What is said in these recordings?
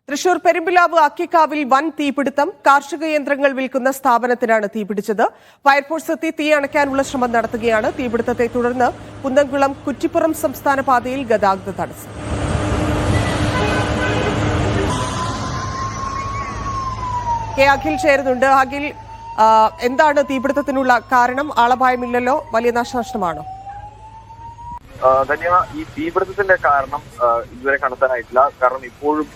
തൃശൂർ പെരുമ്പിലാവ് അക്കിക്കാവിൽ വൻ തീപിടുത്തം. കാർഷിക യന്ത്രങ്ങൾ വിൽക്കുന്ന സ്ഥാപനത്തിനാണ് തീപിടിച്ചത്. ഫയർഫോഴ്സ് എത്തി തീ അണയ്ക്കാനുള്ള ശ്രമം നടത്തുകയാണ്. തീപിടുത്തത്തെ തുടർന്ന് കുന്നംകുളം കുറ്റിപ്പുറം സംസ്ഥാന പാതയിൽ ഗതാഗത തടസ്സം. കെ അഖിൽ ചേരുന്നുണ്ട്. അഖിൽ, എന്താണ് തീപിടുത്തത്തിനുള്ള കാരണം? ആളപായമില്ലല്ലോ, വലിയ നാശനഷ്ടമാണോ? ധന്യ, ഈ തീപിടുത്തത്തിന്റെ കാരണം ഇതുവരെ കണ്ടെത്താനായിട്ടില്ല. കാരണം ഇപ്പോഴും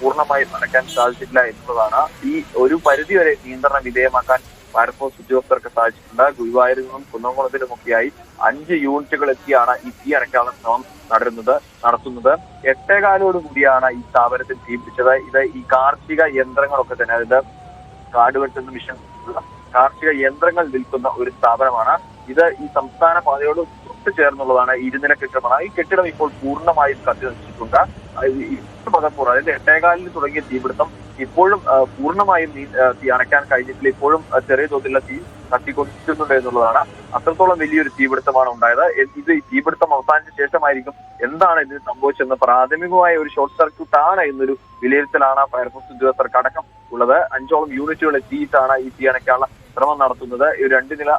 പൂർണ്ണമായും അടയ്ക്കാൻ സാധിച്ചിട്ടില്ല എന്നുള്ളതാണ്. ഈ ഒരു പരിധിവരെ നിയന്ത്രണ വിധേയമാക്കാൻ ഫയർഫോഴ്സ് ഉദ്യോഗസ്ഥർക്ക് സാധിച്ചിട്ടുണ്ട്. ഗുരുവായൂരിൽ നിന്നും കുന്നംകുളത്തിലുമൊക്കെയായി 5 യൂണിറ്റുകൾ എത്തിയാണ് ഈ തീ അണയ്ക്കാനുള്ള ശ്രമം നടത്തുന്നത്. 8:15 കൂടിയാണ് ഈ സ്ഥാപനത്തിൽ തീ പിടിച്ചത്. ഇത് ഈ കാർഷിക യന്ത്രങ്ങളൊക്കെ തന്നെ, അതായത് കാടുവെട്ടുന്ന മിഷൻ കാർഷിക യന്ത്രങ്ങൾ വിൽക്കുന്ന ഒരു സ്ഥാപനമാണ്. ഇത് ഈ സംസ്ഥാന പാതയോട് ചേർന്നുള്ളതാണ്. 2 നില കെട്ടിടമാണ്. ഈ കെട്ടിടം ഇപ്പോൾ പൂർണ്ണമായും കത്തി നശിച്ചിട്ടുണ്ട്. പകപ്പൂർ, അതായത് 8:15 തുടങ്ങിയ തീപിടുത്തം ഇപ്പോഴും പൂർണ്ണമായും തീ അണയ്ക്കാൻ കഴിഞ്ഞിട്ടില്ല. ഇപ്പോഴും ചെറിയ തോതിലുള്ള തീ കത്തിക്കൊണ്ടിരിക്കുന്നുണ്ട് എന്നുള്ളതാണ്. അത്രത്തോളം വലിയൊരു തീപിടുത്തമാണ് ഉണ്ടായത്. ഇത് ഈ തീപിടുത്തം അവസാനിച്ച ശേഷമായിരിക്കും എന്താണ് ഇതിന് സംഭവിച്ചതെന്ന് പ്രാഥമികമായ ഒരു ഷോർട്ട് സർക്യൂട്ട് ആണ് എന്നൊരു വിലയിരുത്തലാണ് ഫയർഫോഴ്സ് ഉദ്യോഗസ്ഥർക്ക് അടക്കം ഉള്ളത്. 5ഓളം യൂണിറ്റുകൾ എത്തിയിട്ടാണ് ഈ തീ അണയ്ക്കാനുള്ള ശ്രമം നടത്തുന്നത്. ഈ 2 നില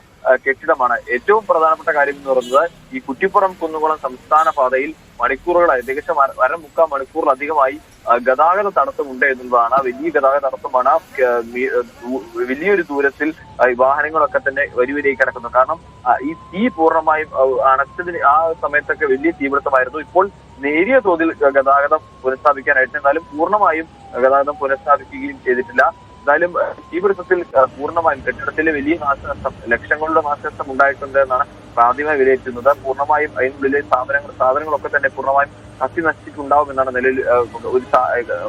കെട്ടിടമാണ്. ഏറ്റവും പ്രധാനപ്പെട്ട കാര്യം എന്ന് പറയുന്നത്, ഈ കുറ്റിപ്പുറം കുന്നുകുളം സംസ്ഥാന പാതയിൽ മണിക്കൂറുകളായി, ഏകദേശം 1.25 മണിക്കൂറിലധികമായി ഗതാഗത തടസ്സമുണ്ട് എന്നുള്ളതാണ്. വലിയ ഗതാഗത തടസ്സമാണ്. വലിയൊരു ദൂരത്തിൽ വാഹനങ്ങളൊക്കെ തന്നെ വരിവരിയായി കിടക്കുന്നു. കാരണം ഈ തീ പൂർണ്ണമായും അണച്ചതിന് ആ സമയത്തൊക്കെ വലിയ തീപിടുത്തമായിരുന്നു. ഇപ്പോൾ നേരിയ തോതിൽ ഗതാഗതം പുനഃസ്ഥാപിക്കാനായിട്ട്, എന്നാലും പൂർണ്ണമായും ഗതാഗതം പുനഃസ്ഥാപിക്കുകയും ചെയ്തിട്ടില്ല. എന്തായാലും തീപിടുത്തത്തിൽ പൂർണ്ണമായും കെട്ടിടത്തിലെ വലിയ നാശനഷ്ടം, ലക്ഷങ്ങളുടെ നാശനഷ്ടം ഉണ്ടായിട്ടുണ്ട് എന്നാണ് പ്രാഥമികമായി വിലയിരുത്തുന്നത്. പൂർണ്ണമായും അതിനുള്ളിലെ സാധനങ്ങളൊക്കെ തന്നെ പൂർണ്ണമായും കത്തി നശിച്ചിട്ടുണ്ടാവും എന്നാണ് നിലവിൽ.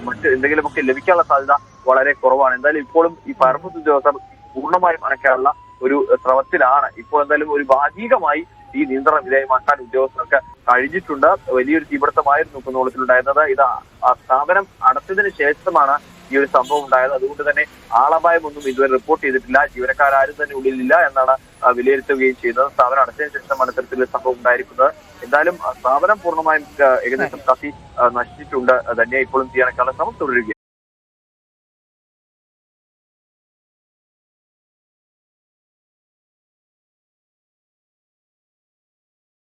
മറ്റ് എന്തെങ്കിലുമൊക്കെ ലഭിക്കാനുള്ള സാധ്യത വളരെ കുറവാണ്. എന്തായാലും ഇപ്പോഴും ഈ ഫയർഫോഴ്സ് ഉദ്യോഗസ്ഥർ പൂർണ്ണമായും അണയ്ക്കാനുള്ള ഒരു ശ്രമത്തിലാണ്. ഇപ്പോൾ എന്തായാലും ഒരു ഭാഗികമായി ഈ നിയന്ത്രണ വിധേയമാക്കാൻ ഉദ്യോഗസ്ഥർക്ക് കഴിഞ്ഞിട്ടുണ്ട്. വലിയൊരു തീപിടുത്തമായിരുന്നു കുന്നംകുളത്തിലുണ്ടായിരുന്നത്. ഇത് ആ സ്ഥാപനം അടച്ചതിന് ശേഷമാണ് ഈ ഒരു സംഭവം ഉണ്ടായത്. അതുകൊണ്ട് തന്നെ ആളപായമൊന്നും ഇതുവരെ റിപ്പോർട്ട് ചെയ്തിട്ടില്ല. ജീവനക്കാരും തന്നെ ഉള്ളിലില്ല എന്നാണ് വിലയിരുത്തുകയും ചെയ്യുന്നത്. സ്ഥാപനം അടച്ചതിന് ശേഷമാണ് ഇത്തരത്തിലുള്ള സംഭവം ഉണ്ടായിരിക്കുന്നത്. എന്തായാലും സ്ഥാപനം പൂർണ്ണമായും ഏകദേശം കത്തി നശിച്ചിട്ടുണ്ട്. തന്നെ ഇപ്പോഴും തീ അണയ്ക്കാനുള്ള ശ്രമം തുടരുകയാണ്.